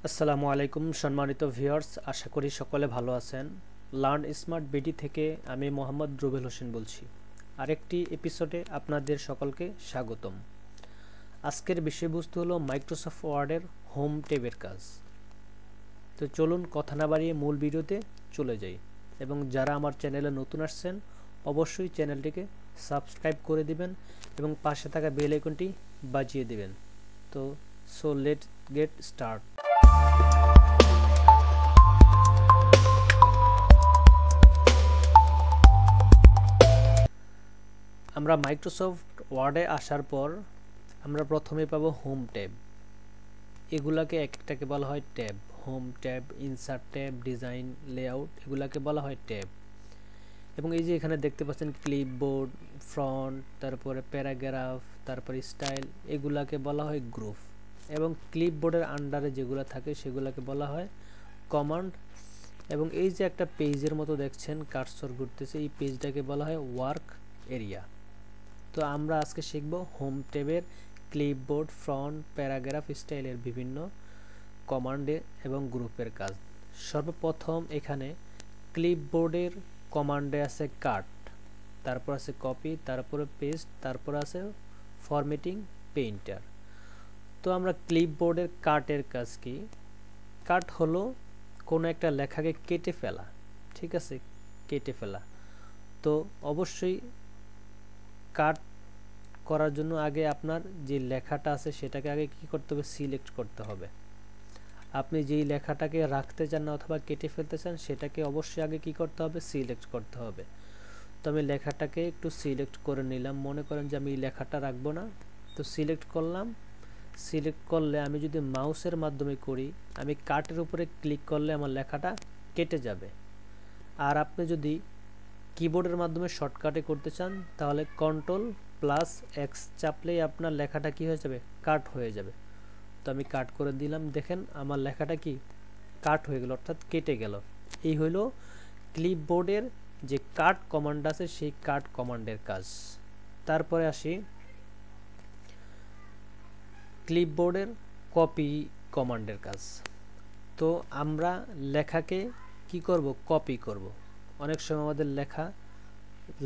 আসসালামু আলাইকুম সম্মানিত ভিউয়ার্স, আশা করি সকলে ভালো আছেন। লার্ন স্মার্ট বিডি থেকে আমি মোহাম্মদ রুবেল হোসেন বলছি। আরেকটি এপিসোডে আপনাদের সকলকে স্বাগতম। আজকের বিষয়বস্তু হলো মাইক্রোসফট ওয়ার্ডের হোম ট্যাবের কাজ। তো চলুন কথা না বাড়িয়ে মূল ভিডিওতে চলে যাই, এবং যারা আমার চ্যানেলে নতুন আসছেন অবশ্যই চ্যানেলটিকে সাবস্ক্রাইব করে দিবেন এবং পাশে থাকা বেল আইকনটি বাজিয়ে দিবেন। তো লেটস গেট স্টার্ট। আমরা মাইক্রোসফট ওয়ার্ডে আসার পর আমরা প্রথমে পাবো হোম ট্যাব। এগুলাকে একটাকে বলা হয় tab. Home tab, insert tab, design, layout, এগুলাকে বলা হয় ট্যাব। এবং এই যে এখানে দেখতে পাচ্ছেন ক্লিপবোর্ড, ফ্রন্ট, তারপরে প্যারাগ্রাফ, তারপরে স্টাইল, এগুলাকে বলা হয় গ্রুপ। এবং ক্লিপবোর্ডের আন্ডারে যেগুলো থাকে সেগুলোকে বলা হয় কমান্ড। এবং এই যে একটা পেজের মতো দেখছেন কার্সর ঘুরতেছে, এই পেজটাকে বলা হয় ওয়ার্ক এরিয়া। তো আমরা আজকে শিখব হোম ট্যাবের ক্লিপবোর্ড, ফ্রন্ট, প্যারাগ্রাফ, স্টাইলের বিভিন্ন কমান্ডে এবং গ্রুপের কাজ। সর্বপ্রথম এখানে ক্লিপবোর্ডের কমান্ডে আছে কাট, তারপর আছে কপি, তারপরে পেস্ট, তারপর আছে ফরম্যাটিং পেইন্টার। তো আমরা ক্লিপবোর্ডের কাটের কাজ কি? কাট হলো কোনো একটা লেখাকে কেটে ফেলা, ঠিক আছে, কেটে ফেলা। তো অবশ্যই কাট করার জন্য আগে আপনার যে লেখাটা আছে সেটাকে আগে কি করতে হবে? সিলেক্ট করতে হবে। আপনি যেই লেখাটাকে রাখতে চান না অথবা কেটে ফেলতে চান সেটাকে অবশ্যই আগে কি করতে হবে? সিলেক্ট করতে হবে। তো আমি লেখাটাকে একটু সিলেক্ট করে নিলাম। মনে করেন যে আমি এই লেখাটা রাখবো না, তো সিলেক্ট করলাম। সিলেক্ট করলে আমি যদি মাউসের মাধ্যমে করি, আমি কাটের উপরে ক্লিক করলে আমার লেখাটা কেটে যাবে। আর আপনি যদি কিবোর্ডের মাধ্যমে শর্টকাটে করতে চান তাহলে Ctrl+X চাপলেই আপনার লেখাটা কি হয়ে যাবে? কাট হয়ে যাবে। তো আমি কাট করে দিলাম, দেখেন আমার লেখাটা কি কাট হয়ে গেল, অর্থাৎ কেটে গেল। এই হলো ক্লিপবোর্ডের যে কাট কমান্ড আছে সেই কাট কমান্ডের কাজ। তারপরে আসি ক্লিপবোর্ডের কপি কমান্ডের কাজ। তো আমরা লেখাকে কি করব? কপি করব। অনেক সময় আমাদের লেখা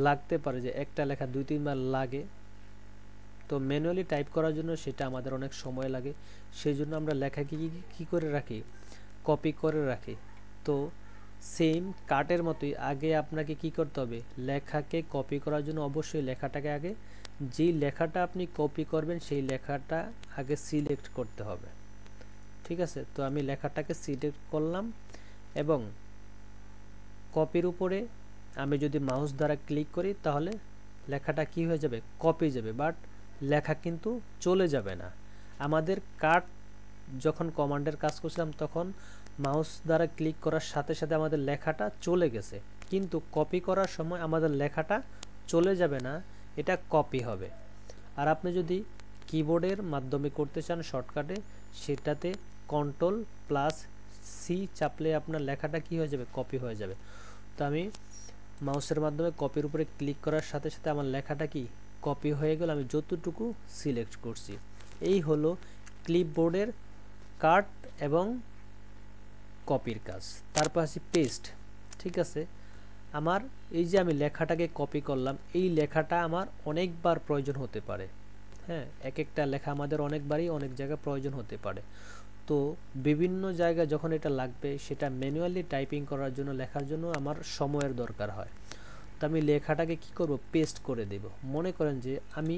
লাগতে পারে যে একটা লেখা 2-3 বার লাগে, তো ম্যানুয়ালি টাইপ করার জন্য সেটা আমাদের অনেক সময় লাগে। সেই জন্য আমরা লেখাকে কি করে রাখি? কপি করে রাখি। তো সেম কাটের মতোই আগে আপনাকে কি করতে হবে? লেখাকে কপি করার জন্য অবশ্যই লেখাটাকে আগে, যেই লেখাটা আপনি কপি করবেন সেই লেখাটা আগে সিলেক্ট করতে হবে, ঠিক আছে। তো আমি লেখাটাকে সিলেক্ট করলাম এবং কপির উপরে আমি যদি মাউস দ্বারা ক্লিক করি তাহলে লেখাটা কি হয়ে যাবে? কপি যাবে, বাট লেখা কিন্তু চলে যাবে না। আমাদের কাট যখন কমান্ডের কাজ করছিলাম তখন মাউস দ্বারা ক্লিক করার সাথে সাথে আমাদের লেখাটা চলে গেছে, কিন্তু কপি করার সময় আমাদের লেখাটা চলে যাবে না, এটা কপি হবে। আর আপনি যদি কিবোর্ডের মাধ্যমে করতে চান শর্টকাটে, সেটাতে Ctrl+C চাপলে আপনার লেখাটা কি হয়ে যাবে? কপি হয়ে যাবে। তো আমি মাউসের মাধ্যমে কপির উপরে ক্লিক করার সাথে সাথে আমার লেখাটা কি কপি হয়ে গেল, আমি যতটুকু সিলেক্ট করছি। এই হলো ক্লিপবোর্ডের কাট এবং কপির কাজ। তারপর আছে পেস্ট, ঠিক আছে। আমার এই যে আমি লেখাটাকে কপি করলাম, এই লেখাটা আমার অনেকবার প্রয়োজন হতে পারে। হ্যাঁ, এক একটা লেখা আমাদের অনেকবারই অনেক জায়গায় প্রয়োজন হতে পারে। তো বিভিন্ন জায়গায় যখন এটা লাগবে সেটা ম্যানুয়ালি টাইপিং করার জন্য, লেখার জন্য আমার সময়ের দরকার হয়। তো আমি লেখাটাকে কি করব? পেস্ট করে দেব। মনে করেন যে আমি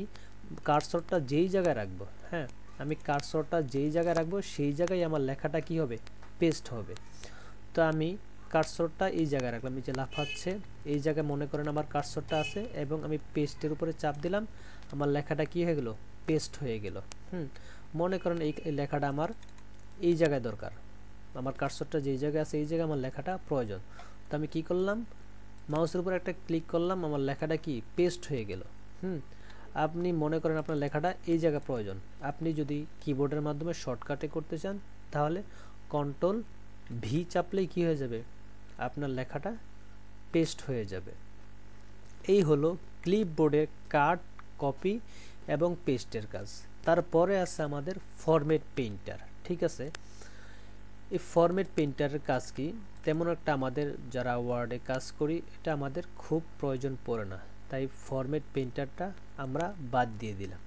কার্সরটা যেই জায়গায় রাখবো, হ্যাঁ, আমি কার্সরটা যেই জায়গায় রাখবো সেই জায়গায় আমার লেখাটা কি হবে? পেস্ট হবে। তো আমি কার্সরটা এই জায়গায় রাখলাম, এই যে লাফাচ্ছে এই জায়গায় মনে করেন আমার কার্সরটা আছে, এবং আমি পেস্টের উপরে চাপ দিলাম, আমার লেখাটা কি হয়ে গেল? পেস্ট হয়ে গেল। মনে করেন এই লেখাটা আমার এই জায়গায় দরকার, আমার কার্সরটা যেই জায়গায় আছে এই জায়গায় আমার লেখাটা প্রয়োজন। তো আমি কি করলাম? মাউসের উপর একটা ক্লিক করলাম, আমার লেখাটা কি পেস্ট হয়ে গেল। আপনি মনে করেন আপনার লেখাটা এই জায়গায় প্রয়োজন, আপনি যদি কিবোর্ডের মাধ্যমে শর্টকাটে করতে চান তাহলে Ctrl+V চাপলেই কি হয়ে যাবে? আপনার লেখাটা পেস্ট হয়ে যাবে। এই হলো ক্লিপবোর্ডের কাট, কপি এবং পেস্টের কাজ। তারপরে আছে আমাদের ফরম্যাট পেইন্টার, ঠিক আছে। এই ফরম্যাট প্রিন্টারের কাজ কি, তেমন একটা আমাদের যারা ওয়ার্ডে কাজ করি এটা আমাদের খুব প্রয়োজন পড়ে না, তাই ফরম্যাট প্রিন্টারটা আমরা বাদ দিয়ে দিলাম।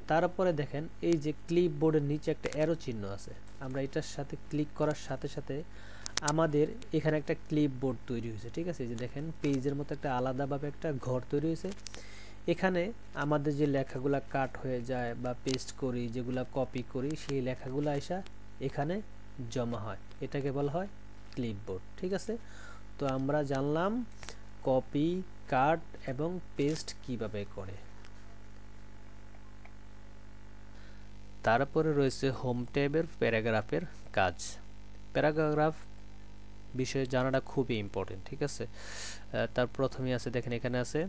তারপরে দেখেন এই যে ক্লিপবোর্ডের নিচে একটা অ্যারো চিহ্ন আছে, আমরা এটার সাথে ক্লিক করার সাথে সাথে আমাদের এখানে একটা ক্লিপবোর্ড তৈরি হয়েছে। ঠিক আছে, এই যে দেখেন পেজের মতো একটা আলাদাভাবে একটা ঘর তৈরি হয়েছে। এখানে আমাদের যে লেখাগুলা কাট হয়ে যায় বা পেস্ট করি, যেগুলা কপি করি, সেই লেখাগুলো এসে এখানে জমা হয়, এটাকে বলা হয় ক্লিপবোর্ড। ঠিক আছে, তো আমরা জানলাম কপি, কাট এবং পেস্ট কিভাবে করে। তারপরে রয়েছে হোম ট্যাবের প্যারাগ্রাফের কাজ। প্যারাগ্রাফ বিষয়ে জানাটা খুবই ইম্পর্টেন্ট। ঠিক আছে, তার প্রথমে আছে দেখেন এখানে আছে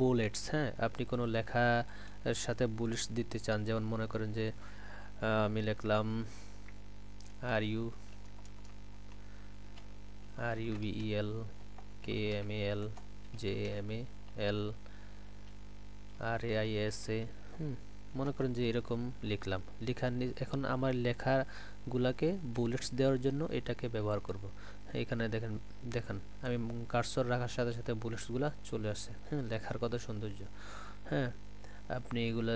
বুলেটস। হ্যাঁ, আপনি কোনো লেখার সাথে বুলেটস দিতে চান, যেমন মনে করেন যে আমি লিখলাম RUBEL KMAL JMAL RAISA। মনে করেন যে এরকম লিখলাম, এখন আমার লেখাগুলাকে বুলেটস দেওয়ার জন্য এটাকে ব্যবহার করব। এখানে দেখেন দেখেন আমি কার্সর রাখার সাথে সাথে বুলেটসগুলো চলে আসছে। লেখার কত সৌন্দর্য। হ্যাঁ, আপনি এগুলা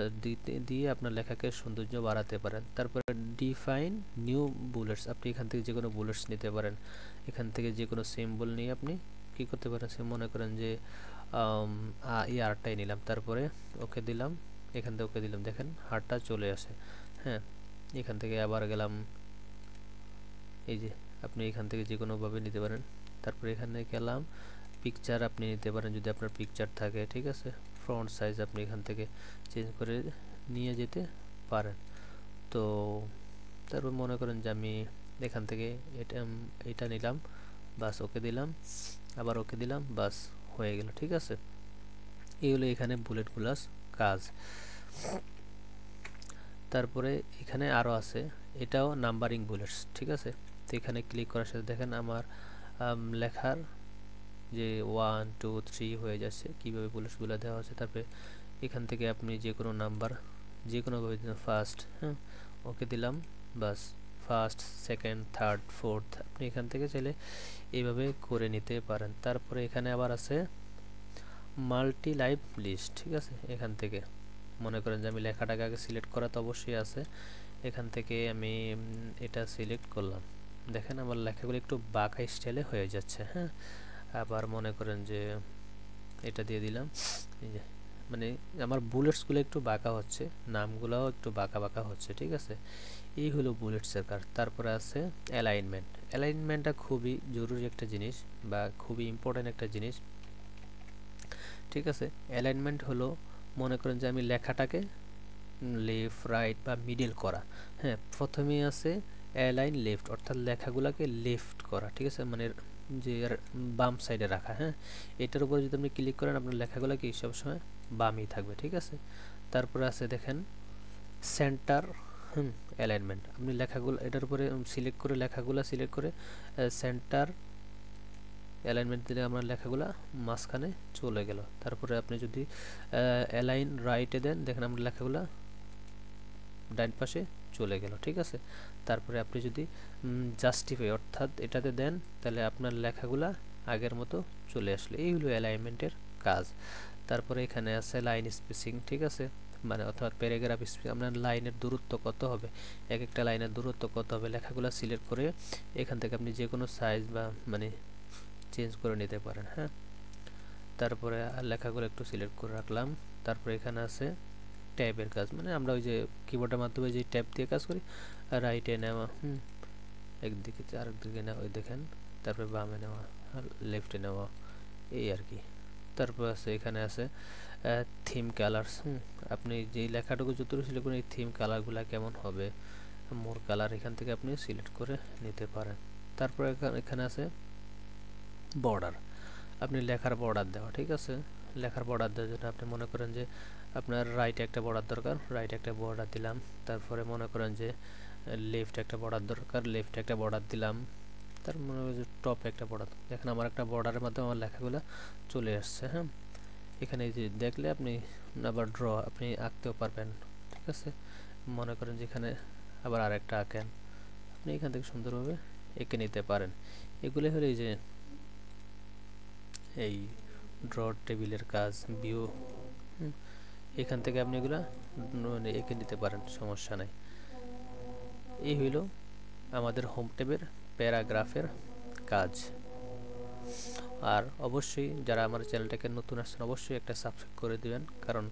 দিয়ে আপনার লেখাকে সৌন্দর্য বাড়াতে পারেন। তারপরে ডিফাইন নিউ বুলেটস, আপনি এখান থেকে যে কোনো বুলেটস নিতে পারেন, এখান থেকে যে কোনো সিম্বল নিয়ে আপনি কি করতে পারেন, মনে করেন যে আরটাই নিলাম, তারপরে ওকে দিলাম, এখান থেকে ওকে দিলাম, দেখেন হারটা চলে আসে। হ্যাঁ, এখান থেকে আবার গেলাম, এই যে আপনি এখান থেকে যে কোনোভাবে নিতে পারেন। তারপরে এখানে গেলাম, পিকচার আপনি নিতে পারেন যদি আপনার পিকচার থাকে। ঠিক আছে, ফ্রন্ট সাইজ আপনি এখান থেকে চেঞ্জ করে নিয়ে যেতে পারেন। তো তারপর মনে করেন যে আমি এখান থেকে এটা নিলাম, বাস ওকে দিলাম, আবার ওকে দিলাম, বাস হয়ে গেল। ঠিক আছে, এগুলো এখানে বুলেটগুলার কাজ। তারপরে এখানে আরও আছে, এটাও নাম্বারিং বুলেটস। ঠিক আছে, তো এখানে ক্লিক করার সাথে দেখেন আমার লেখার যে 1 2 3 হয়ে যাচ্ছে, কীভাবে বুলেটসগুলো দেওয়া আছে। তারপরে এখান থেকে আপনি যে কোনো নাম্বার যে কোনোভাবে ফার্স্ট, হ্যাঁ ওকে দিলাম, বাস ফার্স্ট, সেকেন্ড, থার্ড, ফোর্থ আপনি এখান থেকে চাইলে এইভাবে করে নিতে পারেন। তারপরে এখানে আবার আছে মাল্টি লাইভ লিস্ট। ঠিক আছে, এখান থেকে মনে করেন যে আমি লেখাটাকে আগে সিলেক্ট করা তো অবশ্যই আছে, এখান থেকে আমি এটা সিলেক্ট করলাম, দেখেন আমার লেখাগুলো একটু বাঁকা স্টাইলে হয়ে যাচ্ছে। হ্যাঁ, আবার মনে করেন যে এটা দিয়ে দিলাম, এই যে মানে আমার বুলেটসগুলো একটু বাঁকা হচ্ছে, নামগুলোও একটু বাঁকা বাঁকা হচ্ছে। ঠিক আছে, এই হলো বুলেটসের কাজ। তারপরে আছে অ্যালাইনমেন্ট। অ্যালাইনমেন্টটা খুবই জরুরি একটা জিনিস বা খুবই ইম্পর্টেন্ট একটা জিনিস। ঠিক আছে, অ্যালাইনমেন্ট হলো মনে করেন যে আমি লেখাটাকে লেফট, রাইট বা মিডল করা। হ্যাঁ, প্রথমে আছে অ্যালাইন লেফট, অর্থাৎ লেখাগুলোকে লেফট করা। ঠিক আছে, মানে যে বাম সাইডে রাখা। হ্যাঁ, এটার উপরে যদি আপনি ক্লিক করেন আপনার লেখাগুলো কি সবসময় বামই থাকবে। ঠিক আছে, তারপরে আছে দেখেন সেন্টার অ্যালাইনমেন্ট, আপনি লেখাগুলো এটার উপরে সিলেক্ট করে লেখাগুলো সিলেক্ট করে সেন্টার অ্যালাইনমেন্ট দিলে আমার লেখাগুলো মাঝখানে চলে গেল। তারপরে আপনি যদি অ্যালাইন রাইটে দেন, দেখেন আমার লেখাগুলো ডাইন পাশে চলে গেল। ঠিক আছে, তারপরে আপনি যদি জাস্টিফাই অর্থাৎ এটাতে দেন, তাহলে আপনার লেখাগুলা আগের মতো চলে আসলে। এই হলো অ্যালাইনমেন্টের কাজ। তারপরে এখানে আছে লাইন স্পেসিং। ঠিক আছে, মানে অর্থাৎ প্যারাগ্রাফ স্পেসিং, আপনার লাইনের দূরত্ব কত হবে, এক একটা লাইনের দূরত্ব কত হবে, লেখাগুলো সিলেক্ট করে এখান থেকে আপনি যে কোনো সাইজ বা মানে চেঞ্জ করে নিতে পারেন। হ্যাঁ, তারপরে লেখাগুলো একটু সিলেক্ট করে রাখলাম। তারপরে এখানে আছে ট্যাবের কাজ, মানে আমরা ওই যে কিবোর্ডের মাধ্যমে যে ট্যাব দিয়ে কাজ করি, রাইটে নেওয়া, একদিকে আরেকদিকে নেওয়া, ওই দেখেন, তারপরে বামে নেওয়া, লেফটে নেওয়া, এই আর কি। তারপর আছে এখানে আছে থিম কালার্স। আপনি যেই লেখাটুকু যতটুকু সিলেক্ট করেন এই থিম কালারগুলো কেমন হবে, মোর কালার এখান থেকে আপনি সিলেক্ট করে নিতে পারেন। তারপর এখানে আছে বর্ডার, আপনি লেখার বর্ডার দেওয়া। ঠিক আছে, লেখার বর্ডার দেওয়ার জন্য আপনি মনে করেন যে আপনার রাইটে একটা বর্ডার দরকার, রাইটে একটা বর্ডার দিলাম। তারপরে মনে করেন যে লেফট একটা বর্ডার দরকার, লেফট একটা বর্ডার দিলাম। তার মনে করেন যে টপ একটা বর্ডার, দেখেন আমার একটা বর্ডারের মাধ্যমে আমার লেখাগুলো চলে আসছে। হ্যাঁ, এখানে যে দেখলে আপনি আবার ড্র আপনি আঁকতেও পারবেন। ঠিক আছে, মনে করেন যে এখানে আবার আরেকটা আঁকেন, আপনি এখান থেকে সুন্দরভাবে এঁকে নিতে পারেন। এগুলো হলো এই ড্র টেবিলের কাজ, ভিউ, এখান থেকে আপনি এগুলা মানে এঁকে নিতে পারেন, সমস্যা নাই। এই হইল আমাদের হোম ট্যাবের প্যারাগ্রাফের কাজ। আর অবশ্যই যারা আমার চ্যানেলটাকে নতুন আসছেন অবশ্যই একটা সাবস্ক্রাইব করে দিবেন, কারণ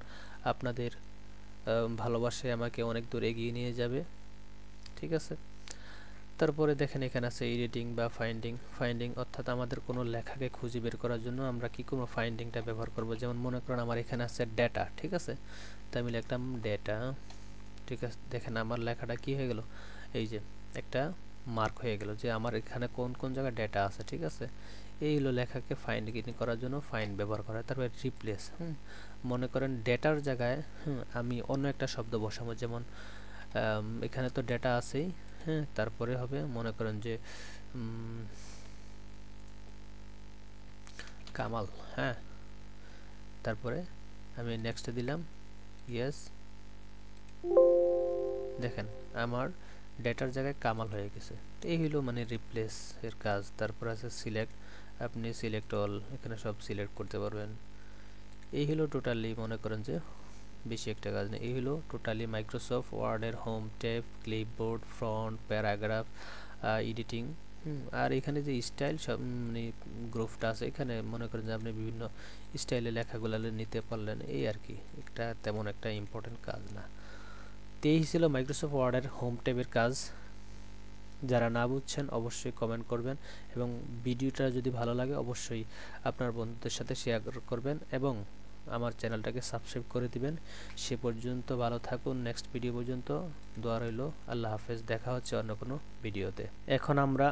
আপনাদের ভালোবাসায় আমাকে অনেক দূর এগিয়ে নিয়ে যাবে। ঠিক আছে, তারপরে দেখেন এখানে আছে এডিটিং বা ফাইন্ডিং অর্থাৎ আমাদের কোনো লেখাকে খুঁজে বের করার জন্য আমরা কি করব, ফাইন্ডিংটা ব্যবহার করব। যেমন মনে করেন আমার এখানে আছে ডেটা, ঠিক আছে, তাই আমি লিখলাম ডেটা। ঠিক আছে, দেখেন আমার লেখাটা কি হয়ে গেল, এই যে একটা মার্ক হয়ে গেল যে আমার এখানে কোন কোন জায়গায় ডেটা আছে। ঠিক আছে, এই হলো লেখাকে ফাইন্ডিং করার জন্য ফাইন্ড ব্যবহার করা হয়। তারপরে রিপ্লেস, মনে করেন ডেটার জায়গায় আমি অন্য একটা শব্দ বসাবো, যেমন এখানে তো ডেটা আছেই, তারপরে হবে মনে করেন যে কামাল, তারপরে আমি নেক্সটে দিলাম ইয়েস। দেখেন আমার ডেটার জায়গায় কামাল হয়ে গেছে। এই হলো মানে রিপ্লেস এর কাজ। তারপর আছে সিলেক্ট, আপনি সিলেক্ট অল, এখানে সব সিলেক্ট করতে পারবেন। এই হলো টোটালি মনে করেন যে বেশি একটা কাজ নেই। এই হলো টোটালি মাইক্রোসফট ওয়ার্ডের home tab, clipboard, front, paragraph, editing. আর এখানে যে স্টাইল সব মানে গ্রুপটা আছে, এখানে মনে করেন যে আপনি বিভিন্ন স্টাইলে লেখাগুলো নিতে পারলেন, এই আর কি। এটা তেমন একটা ইম্পর্টেন্ট কাজ না। তো এই ছিল মাইক্রোসফট ওয়ার্ডের হোম ট্যাবের কাজ। যারা না বুঝছেন অবশ্যই কমেন্ট করবেন, এবং ভিডিওটা যদি ভালো লাগে অবশ্যই আপনার বন্ধুদের সাথে শেয়ার করবেন এবং আমার চ্যানেলটাকে সাবস্ক্রাইব করে দিবেন। সে পর্যন্ত ভালো থাকুন, নেক্সট ভিডিও পর্যন্ত দোয়া রইল। আল্লাহ হাফেজ, দেখা হচ্ছে অন্য কোনো ভিডিওতে। এখন আমরা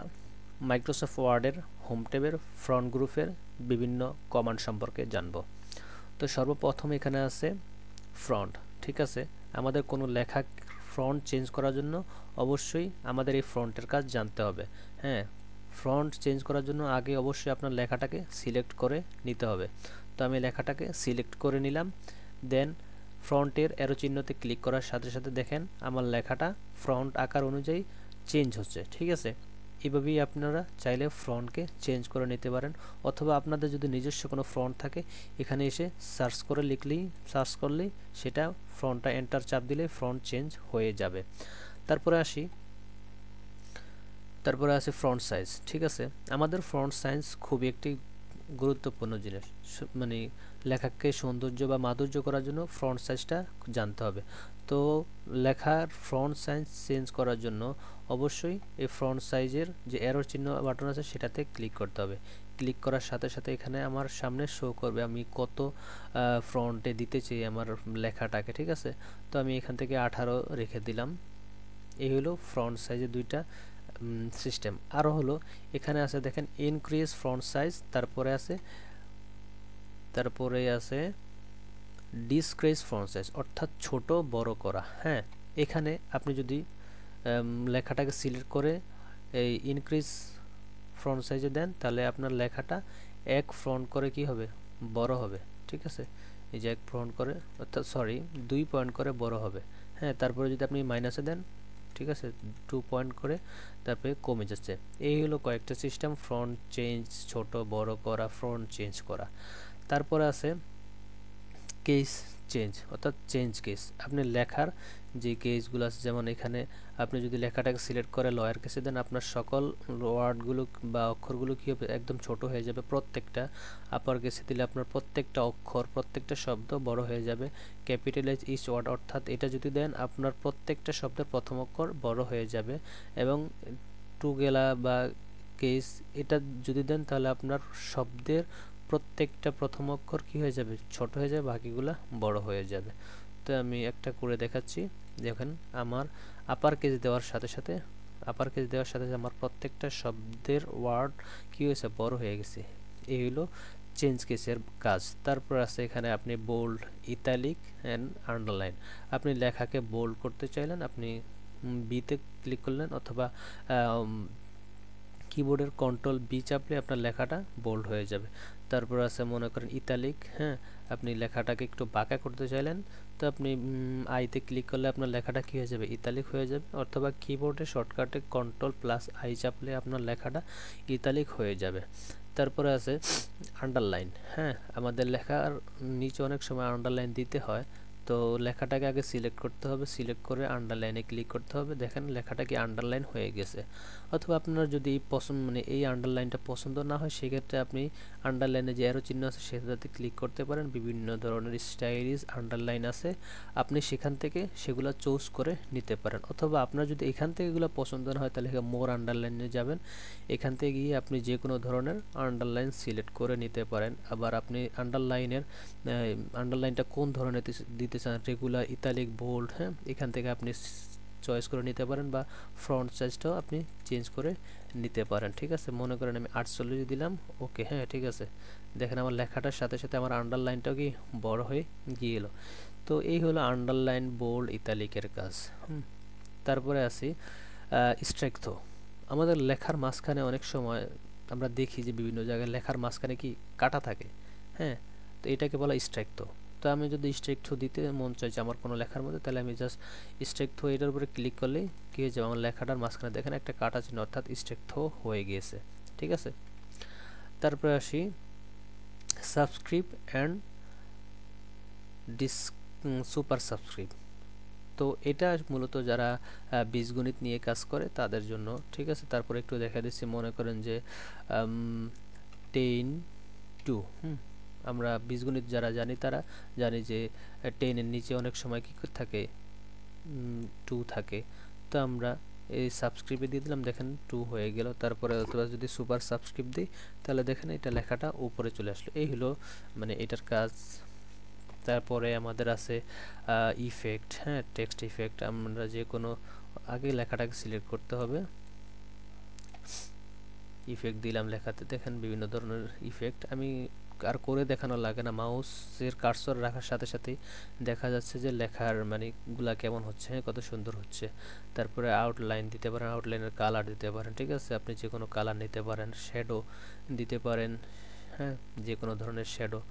মাইক্রোসফট ওয়ার্ডের হোম ট্যাবের ফ্রন্ট গ্রুপের বিভিন্ন কমান্ড সম্পর্কে জানব। তো সর্বপ্রথম এখানে আছে ফ্রন্ট। ঠিক আছে, আমাদের কোনো লেখা ফ্রন্ট চেঞ্জ করার জন্য অবশ্যই আমাদের এই ফ্রন্টের কাজ জানতে হবে। ফ্রন্ট চেঞ্জ করার জন্য আগে অবশ্যই আপনার লেখাটাকে সিলেক্ট করে নিতে হবে। তো আমি লেখাটাকে সিলেক্ট করে নিলাম, দেন ফ্রন্টের অ্যারো চিহ্নতে ক্লিক করার সাথে সাথে দেখেন আমার লেখাটা ফ্রন্ট আকার অনুযায়ী চেঞ্জ হচ্ছে। ঠিক আছে, এইভাবেই আপনারা চাইলে ফ্রন্টকে চেঞ্জ করে নিতে পারেন, অথবা আপনাদের যদি নিজস্ব কোনো ফ্রন্ট থাকে এখানে এসে সার্চ করলেই সেটা ফ্রন্টটা এন্টার চাপ দিলে ফ্রন্ট চেঞ্জ হয়ে যাবে। তারপরে আছে ফ্রন্ট সাইজ। ঠিক আছে, আমাদের ফ্রন্ট সাইজ খুবই একটি গুরুত্বপূর্ণ জিনিস, মানে লেখাকে সৌন্দর্য বা মাধুর্য করার জন্য ফ্রন্ট সাইজটা জানতে হবে। তো লেখার ফ্রন্ট সাইজ চেঞ্জ করার জন্য অবশ্যই এই ফ্রন্ট সাইজের যে অ্যারো চিহ্ন বাটন আছে সেটাতে ক্লিক করতে হবে। ক্লিক করার সাথে সাথে এখানে আমার সামনে শো করবে আমি কত ফ্রন্টে দিতে চাই আমার লেখাটাকে। ঠিক আছে, তো আমি এখান থেকে 18 রেখে দিলাম। এই হলো ফ্রন্ট সাইজের দুইটা সিস্টেম। আরও হলো এখানে আছে দেখেন ইনক্রিজ ফ্রন্ট সাইজ, তারপরে আছে ডিক্রিজ ফ্রন্ট সাইজ, অর্থাৎ ছোট বড় করা। এখানে আপনি যদি লেখাটাকে সিলেক্ট করে এই ইনক্রিজ ফ্রন্ট সাইজে দেন তাহলে আপনার লেখাটা এক ফ্রন্ট করে কি হবে, বড় হবে। ঠিক আছে, এই যে এক ফ্রন্ট করে অর্থাৎ 2 পয়েন্ট করে বড় হবে। তারপরে যদি আপনি মাইনাসে দেন, ঠিক আছে, 2 পয়েন্ট করে তারপরে কমে যাচ্ছে। এই হলো কয়েকটা সিস্টেম, ফ্রন্ট চেঞ্জ, ছোট বড় করা, ফ্রন্ট চেঞ্জ করা। তারপরে আছে কেস চেঞ্জ অর্থাৎ চেঞ্জ কেস। আপনি লেখার যে কেসগুলো আছে, যেমন এখানে আপনি যদি লেখাটাকে সিলেক্ট করে লয়ার কেসে দেন আপনার সকল ওয়ার্ডগুলো বা অক্ষরগুলো কী হবে, একদম ছোট হয়ে যাবে। প্রত্যেকটা আপার কেসে দিলে আপনার প্রত্যেকটা অক্ষর প্রত্যেকটা শব্দ বড় হয়ে যাবে। ক্যাপিটালাইজ ইচ ওয়ার্ড অর্থাৎ এটা যদি দেন আপনার প্রত্যেকটা শব্দের প্রথম অক্ষর বড় হয়ে যাবে। এবং টুগেলা বা কেস এটা যদি দেন তাহলে আপনার শব্দের প্রত্যেকটা প্রথম অক্ষর কি হয়ে যাবে, ছোট হয়ে যাবে, বাকিগুলা বড় হয়ে যাবে। তো আমি একটা করে দেখাচ্ছি। দেখেন আমার আপার কেস দেওয়ার সাথে সাথে আমার প্রত্যেকটা শব্দের ওয়ার্ড কি হয়েছে, বড় হয়ে গেছে। এই হলো চেঞ্জ কেসের কাজ। তারপর আছে এখানে আপনি বোল্ড, ইটালিক অ্যান্ড আন্ডারলাইন। আপনি লেখাকে বোল্ড করতে চাইলেন আপনি বিতে ক্লিক করলেন, অথবা কিবোর্ডের কন্ট্রোল বি চাপলে আপনার লেখাটা বোল্ড হয়ে যাবে। তারপর আছে মনে করেন ইটালিক, আপনি লেখাটাকে একটু বাঁকা করতে চাইলেন তো আপনি আইতে ক্লিক করলে আপনার লেখাটা কী হয়ে যাবে, ইতালিক হয়ে যাবে, অথবা কিবোর্ডে শর্টকাটে কন্ট্রোল+আই চাপলে আপনার লেখাটা ইতালিক হয়ে যাবে। তারপরে আছে আন্ডারলাইন। হ্যাঁ, আমাদের লেখার নিচে অনেক সময় আন্ডারলাইন দিতে হয়, তো লেখাটাকে আগে সিলেক্ট করতে হবে, সিলেক্ট করে আন্ডারলাইনে ক্লিক করতে হবে। দেখেন লেখাটা কি আন্ডারলাইন হয়ে গেছে। অথবা আপনার যদি এই আন্ডারলাইনটা পছন্দ না হয়, সেক্ষেত্রে আপনি আন্ডারলাইনে যে অ্যারো চিহ্ন আছে সেটাতে ক্লিক করতে পারেন। বিভিন্ন ধরনের স্টাইলিশ আন্ডারলাইন আছে, আপনি সেখান থেকে সেগুলো চুজ করে নিতে পারেন। অথবা আপনার যদি এখান থেকে এগুলো পছন্দ না হয়, তাহলে মোর আন্ডারলাইনে যাবেন, এখান থেকে গিয়ে আপনি যে কোনো ধরনের আন্ডারলাইন সিলেক্ট করে নিতে পারেন। আবার আপনি আন্ডারলাইনটা কোন ধরনের দিতে চান, রেগুলার, ইতালিক, বোল্ড, হ্যাঁ, এখান থেকে আপনি চয়েস করে নিতে পারেন, বা ফ্রন্ট সাইজটাও আপনি চেঞ্জ করে নিতে পারেন। ঠিক আছে, মনে করেন আমি 48 দিলাম, ওকে। হ্যাঁ, ঠিক আছে, দেখেন আমার লেখাটার সাথে সাথে আমার আন্ডারলাইনটাও কি বড় হয়ে গিয়েলো। তো এই হলো আন্ডারলাইন, বোল্ড, ইতালিকের কাজ। তারপরে আসি স্ট্রাইক থ্রো। আমাদের লেখার মাঝখানে অনেক সময় আমরা দেখি যে বিভিন্ন জায়গায় লেখার মাঝখানে কি কাটা থাকে। হ্যাঁ, তো এটাকে বলা স্ট্রাইক থ্রো। তো আমি যদি স্ট্রাইক থ্রো দিতে মন চাইছে আমার কোনো লেখার মধ্যে, তাহলে আমি জাস্ট স্ট্রাইক থ্রো এটার উপরে ক্লিক করলেই কী হয়ে যাবে, আমার লেখাটার মাঝখানে দেখেন একটা কাটা চিহ্ন, অর্থাৎ স্ট্রাইক থ্রো হয়ে গিয়েছে। ঠিক আছে, তারপরে আসি সাবস্ক্রিপ্ট অ্যান্ড সুপার সাবস্ক্রিপ্ট। তো এটা মূলত যারা বীজগণিত নিয়ে কাজ করে তাদের জন্য। ঠিক আছে, তারপরে একটু দেখা দিচ্ছি, মনে করেন যে 10 2। আমরা বীজগণিত যারা জানি তারা জানি যে 10 এর নিচে অনেক সময় কি থাকে, 2 থাকে। তো আমরা এই সাবস্ক্রিপ্টে দিয়ে দিলাম, দেখেন 2 হয়ে গেল। তারপরে অথবা যদি সুপার সাবস্ক্রিপ্ট দিই, তাহলে দেখেন এটা লেখাটা উপরে চলে আসলো। এই হলো মানে এটার কাজ। তারপরে আমাদের আছে ইফেক্ট। হ্যাঁ, টেক্সট ইফেক্ট। আমরা যে কোনো আগে লেখাটাকে সিলেক্ট করতে হবে, ইফেক্ট দিলাম লেখাতে, দেখেন বিভিন্ন ধরনের ইফেক্ট। আমি আর করে দেখানো লাগে না, মাউসের কার্সর রাখার সাথে সাথেই দেখা যাচ্ছে যে লেখার মানে গুলা কেমন হচ্ছে, কত সুন্দর হচ্ছে। তারপরে আউটলাইন দিতে পারেন, আউটলাইনের কালার দিতে পারেন। ঠিক আছে, আপনি যে কোনো কালার নিতে পারেন, শ্যাডো দিতে পারেন, হ্যাঁ, যে কোনো ধরনের শ্যাডো।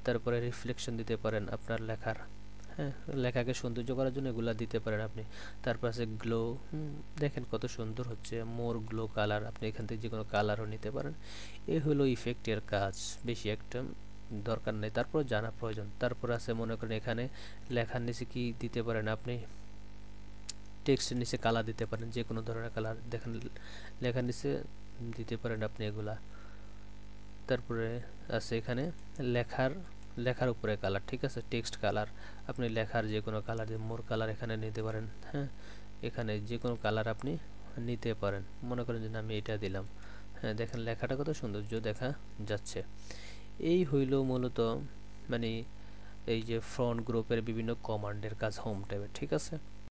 তারপরে রিফ্লেকশন দিতে পারেন আপনার লেখার, হ্যাঁ, লেখাকে সৌন্দর্য করার জন্য এগুলা দিতে পারেন আপনি। তারপর আছে গ্লো। দেখেন কত সুন্দর হচ্ছে, মোর গ্লো কালার, আপনি এখান থেকে যে কোনো কালারও নিতে পারেন। এই হলো ইফেক্টের কাজ, বেশি একটা দরকার নেই, তারপর জানা প্রয়োজন। তারপর আছে মনে করেন এখানে লেখার নিচে কি দিতে পারেন আপনি, টেক্সটের নিচে কালার দিতে পারেন, যে কোনো ধরনের কালার দেখেন লেখার নিচে দিতে পারেন আপনি এগুলা। তারপরে আছে এখানে লেখার উপরে কালার। ঠিক আছে, টেক্সট কালার, আপনি লেখার যে কোনো কালার, মোর কালার এখানে নিতে পারেন। হ্যাঁ, এখানে যে কোনো কালার আপনি নিতে পারেন। মনে করেন যে আমি এটা দিলাম, হ্যাঁ, দেখেন লেখাটা কত সৌন্দর্য দেখা যাচ্ছে। এই হইল মূলত মানে এই যে ফ্রন্ট গ্রুপের বিভিন্ন কমান্ডের কাজ হোম ট্যাবে। ঠিক আছে।